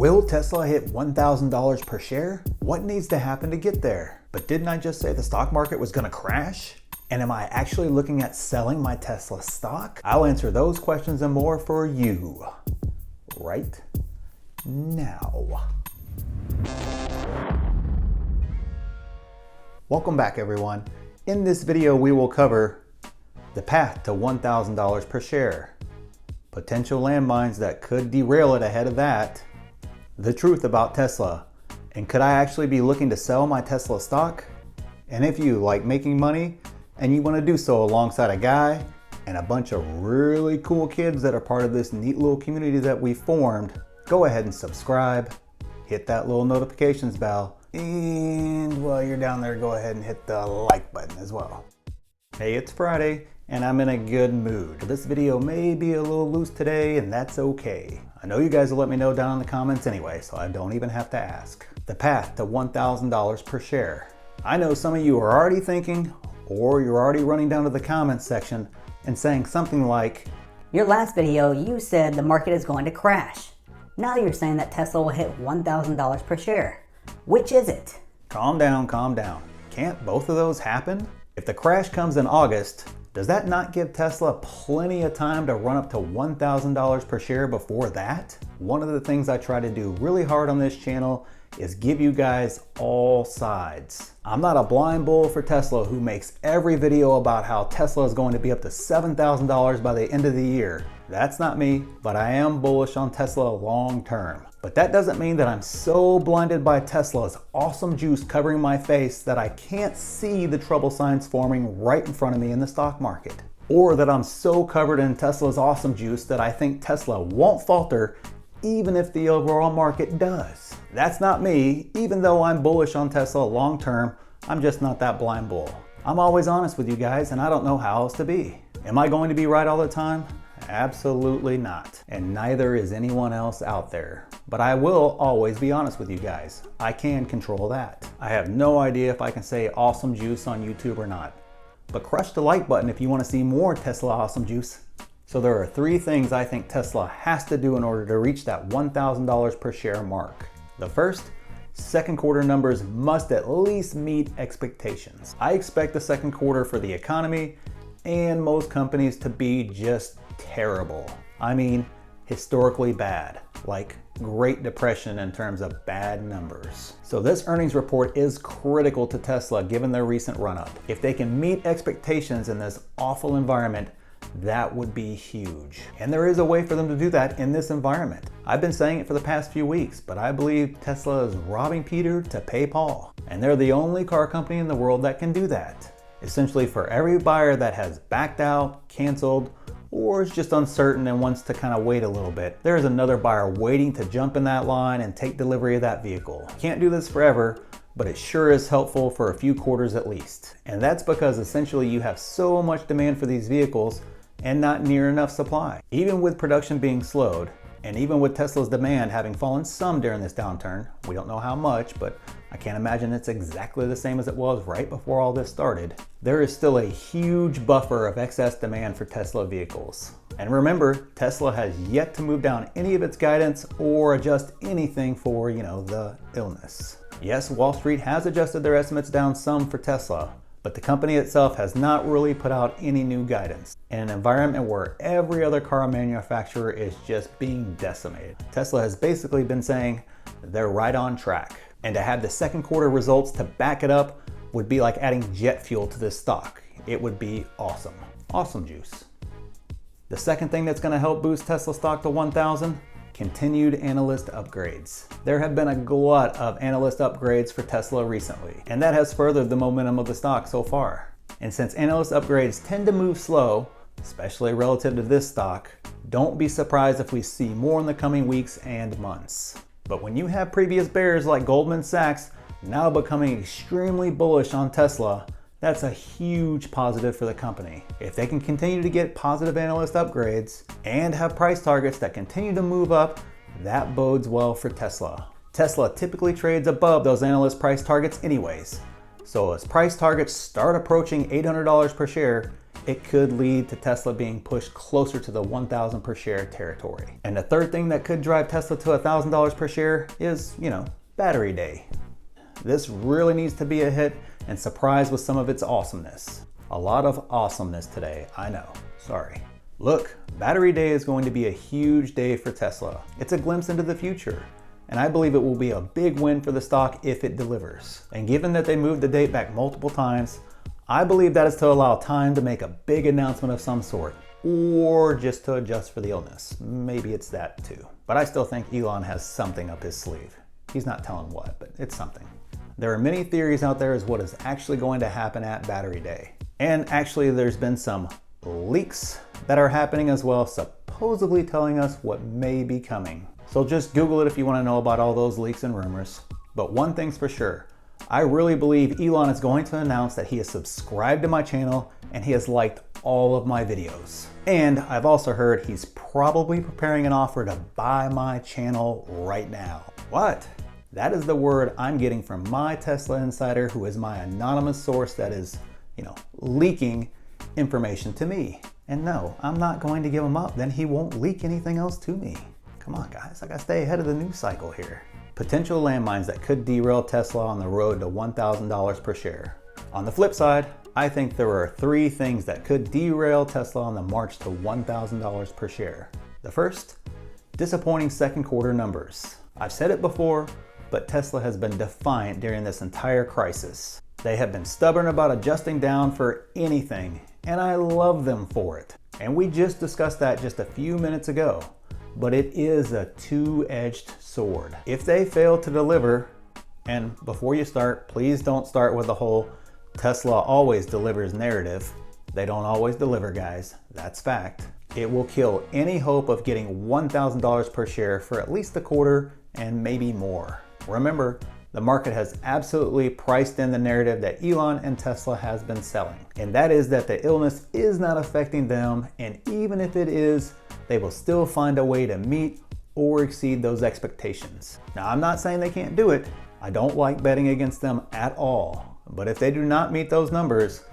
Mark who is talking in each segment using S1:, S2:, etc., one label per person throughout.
S1: Will Tesla hit $1,000 per share? What needs to happen to get there? But didn't I just say the stock market was gonna crash? And am I actually looking at selling my Tesla stock? I'll answer those questions and more for you right now. Welcome back, everyone. In this video, we will cover the path to $1,000 per share, potential landmines that could derail it ahead of that, the truth about Tesla, and could I actually be looking to sell my Tesla stock? And if you like making money and you want to do so alongside a guy and a bunch of really cool kids that are part of this neat little community that we formed, go ahead and subscribe, hit that little notifications bell, and while you're down there, go ahead and hit the like button as well. Hey, it's Friday and I'm in a good mood. This video may be a little loose today, and that's okay. I know you guys will let me know down in the comments anyway, so I don't even have to ask. The path to $1,000 per share. I know some of you are already thinking, or you're already running down to the comments section and saying something like,
S2: your last video, you said the market is going to crash. Now you're saying that Tesla will hit $1,000 per share. Which is it?
S1: Calm down, calm down. Can't both of those happen? If the crash comes in August, does that not give Tesla plenty of time to run up to $1,000 per share before that? One of the things I try to do really hard on this channel is give you guys all sides. I'm not a blind bull for Tesla who makes every video about how Tesla is going to be up to $7,000 by the end of the year. That's not me, but I am bullish on Tesla long term. But that doesn't mean that I'm so blinded by Tesla's awesome juice covering my face that I can't see the trouble signs forming right in front of me in the stock market. Or that I'm so covered in Tesla's awesome juice that I think Tesla won't falter even if the overall market does. That's not me. Even though I'm bullish on Tesla long term, I'm just not that blind bull. I'm always honest with you guys, and I don't know how else to be. Am I going to be right all the time? Absolutely not. And neither is anyone else out there. But I will always be honest with you guys. I can control that. I have no idea if I can say awesome juice on YouTube or not. But crush the like button if you want to see more Tesla awesome juice. So there are 3 things I think Tesla has to do in order to reach that $1,000 per share mark. The first, second quarter numbers must at least meet expectations. I expect the second quarter for the economy and most companies to be just terrible. I mean, historically bad, like Great Depression in terms of bad numbers. So this earnings report is critical to Tesla given their recent run-up. If they can meet expectations in this awful environment, that would be huge. And there is a way for them to do that in this environment. I've been saying it for the past few weeks, but I believe Tesla is robbing Peter to pay Paul. And they're the only car company in the world that can do that. Essentially, for every buyer that has backed out, canceled, or is just uncertain and wants to kind of wait a little bit, there is another buyer waiting to jump in that line and take delivery of that vehicle. Can't do this forever, but it sure is helpful for a few quarters at least. And that's because essentially you have so much demand for these vehicles and not near enough supply. Even with production being slowed, and even with Tesla's demand having fallen some during this downturn, we don't know how much, but I can't imagine it's exactly the same as it was right before all this started, there is still a huge buffer of excess demand for Tesla vehicles. And remember, Tesla has yet to move down any of its guidance or adjust anything for, the illness. Yes, Wall Street has adjusted their estimates down some for Tesla, but the company itself has not really put out any new guidance in an environment where every other car manufacturer is just being decimated. Tesla has basically been saying they're right on track. And to have the second quarter results to back it up would be like adding jet fuel to this stock. It would be awesome. Awesome juice. The second thing that's going to help boost Tesla stock to 1,000, continued analyst upgrades. There have been a glut of analyst upgrades for Tesla recently, and that has furthered the momentum of the stock so far. And since analyst upgrades tend to move slow, especially relative to this stock, don't be surprised if we see more in the coming weeks and months. But when you have previous bears like Goldman Sachs now becoming extremely bullish on Tesla, that's a huge positive for the company. If they can continue to get positive analyst upgrades and have price targets that continue to move up, that bodes well for Tesla. Tesla typically trades above those analyst price targets anyways, So as price targets start approaching $800 per share, it could lead to Tesla being pushed closer to the 1,000 per share territory. And the third thing that could drive Tesla to $1,000 per share is, battery day. This really needs to be a hit and surprise with some of its awesomeness. A lot of awesomeness today, I know, sorry. Look, battery day is going to be a huge day for Tesla. It's a glimpse into the future, and I believe it will be a big win for the stock if it delivers. And given that they moved the date back multiple times, I believe that is to allow time to make a big announcement of some sort, or just to adjust for the illness. Maybe it's that too. But I still think Elon has something up his sleeve. He's not telling what, but it's something. There are many theories out there as what is actually going to happen at battery day. And actually there's been some leaks that are happening as well, supposedly telling us what may be coming. So just Google it if you want to know about all those leaks and rumors. But one thing's for sure, I really believe Elon is going to announce that he has subscribed to my channel and he has liked all of my videos. And I've also heard he's probably preparing an offer to buy my channel right now. What? That is the word I'm getting from my Tesla insider, who is my anonymous source that is, leaking information to me. And no, I'm not going to give him up, then he won't leak anything else to me. Come on guys, I gotta stay ahead of the news cycle here. Potential landmines that could derail Tesla on the road to $1,000 per share. On the flip side, I think there are 3 things that could derail Tesla on the march to $1,000 per share. The first, disappointing second quarter numbers. I've said it before, but Tesla has been defiant during this entire crisis. They have been stubborn about adjusting down for anything, and I love them for it. And we just discussed that just a few minutes ago. But it is a two-edged sword. If they fail to deliver, and before you start, please don't start with the whole Tesla always delivers narrative. They don't always deliver, guys. That's fact. It will kill any hope of getting $1,000 per share for at least a quarter and maybe more. Remember, the market has absolutely priced in the narrative that Elon and Tesla has been selling. And that is that the illness is not affecting them, and even if it is, they will still find a way to meet or exceed those expectations. Now, I'm not saying they can't do it. I don't like betting against them at all. But if they do not meet those numbers,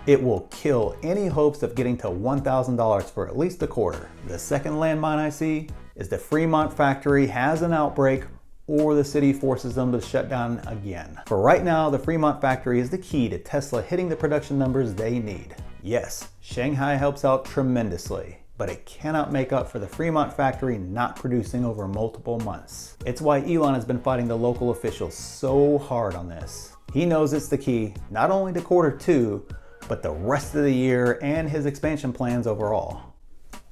S1: it will kill any hopes of getting to $1,000 for at least a quarter. The second landmine I see is the Fremont Factory has an outbreak or the city forces them to shut down again. For right now, the Fremont Factory is the key to Tesla hitting the production numbers they need. Yes, Shanghai helps out tremendously, but it cannot make up for the Fremont Factory not producing over multiple months. It's why Elon has been fighting the local officials so hard on this. He knows it's the key, not only to quarter 2, but the rest of the year and his expansion plans overall.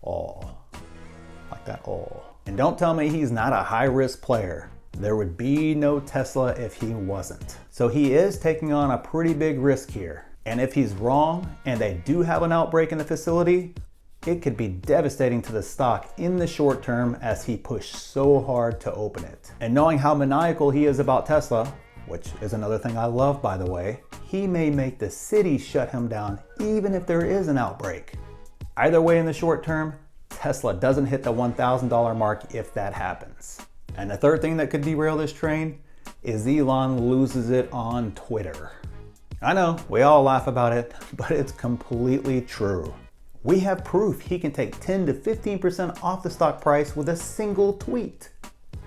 S1: Like that. And don't tell me he's not a high-risk player. There would be no Tesla if he wasn't. So he is taking on a pretty big risk here. And if he's wrong and they do have an outbreak in the facility, it could be devastating to the stock in the short term as he pushed so hard to open it. And knowing how maniacal he is about Tesla, which is another thing I love by the way, he may make the city shut him down even if there is an outbreak. Either way, in the short term, Tesla doesn't hit the $1,000 mark if that happens. And the third thing that could derail this train is Elon loses it on Twitter. I know, we all laugh about it, but it's completely true. We have proof he can take 10 to 15% off the stock price with a single tweet.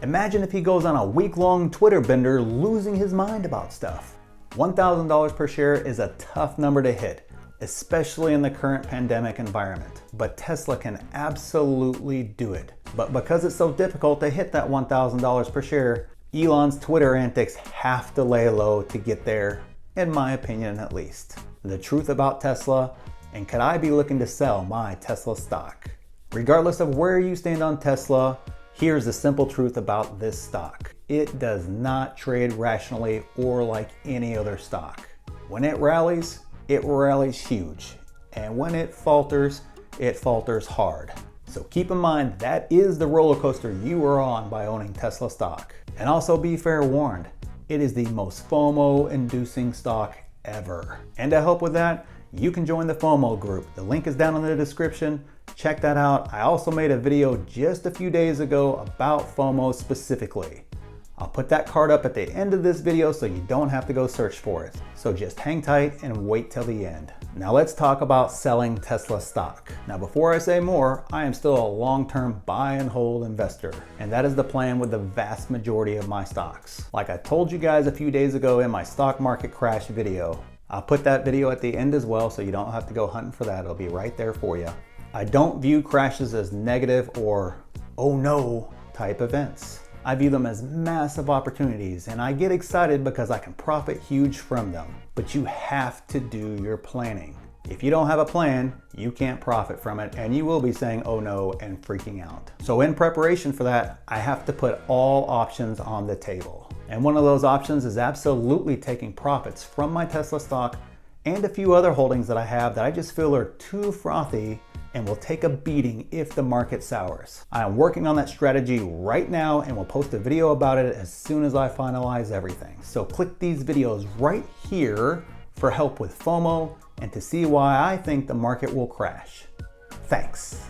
S1: Imagine if he goes on a week-long Twitter bender losing his mind about stuff. $1,000 per share is a tough number to hit, especially in the current pandemic environment. But Tesla can absolutely do it. But because it's so difficult to hit that $1,000 per share, Elon's Twitter antics have to lay low to get there, in my opinion at least. The truth about Tesla, and could I be looking to sell my Tesla stock? Regardless of where you stand on Tesla, here's the simple truth about this stock. It does not trade rationally or like any other stock. When it rallies huge. And when it falters hard. So keep in mind that is the roller coaster you are on by owning Tesla stock. And also be fair warned, it is the most FOMO inducing stock ever. And to help with that, you can join the FOMO group. The link is down in the description. Check that out. I also made a video just a few days ago about FOMO specifically. I'll put that card up at the end of this video so you don't have to go search for it. So just hang tight and wait till the end. Now let's talk about selling Tesla stock. Now before I say more, I am still a long-term buy and hold investor, and that is the plan with the vast majority of my stocks. Like I told you guys a few days ago in my stock market crash video, I'll put that video at the end as well so you don't have to go hunting for that. It'll be right there for you. I don't view crashes as negative or oh no type events. I view them as massive opportunities, and I get excited because I can profit huge from them. But you have to do your planning. If you don't have a plan, you can't profit from it, and you will be saying oh no and freaking out. So in preparation for that, I have to put all options on the table. And one of those options is absolutely taking profits from my Tesla stock and a few other holdings that I have that I just feel are too frothy and will take a beating if the market sours. I am working on that strategy right now and will post a video about it as soon as I finalize everything. So click these videos right here for help with FOMO and to see why I think the market will crash. Thanks.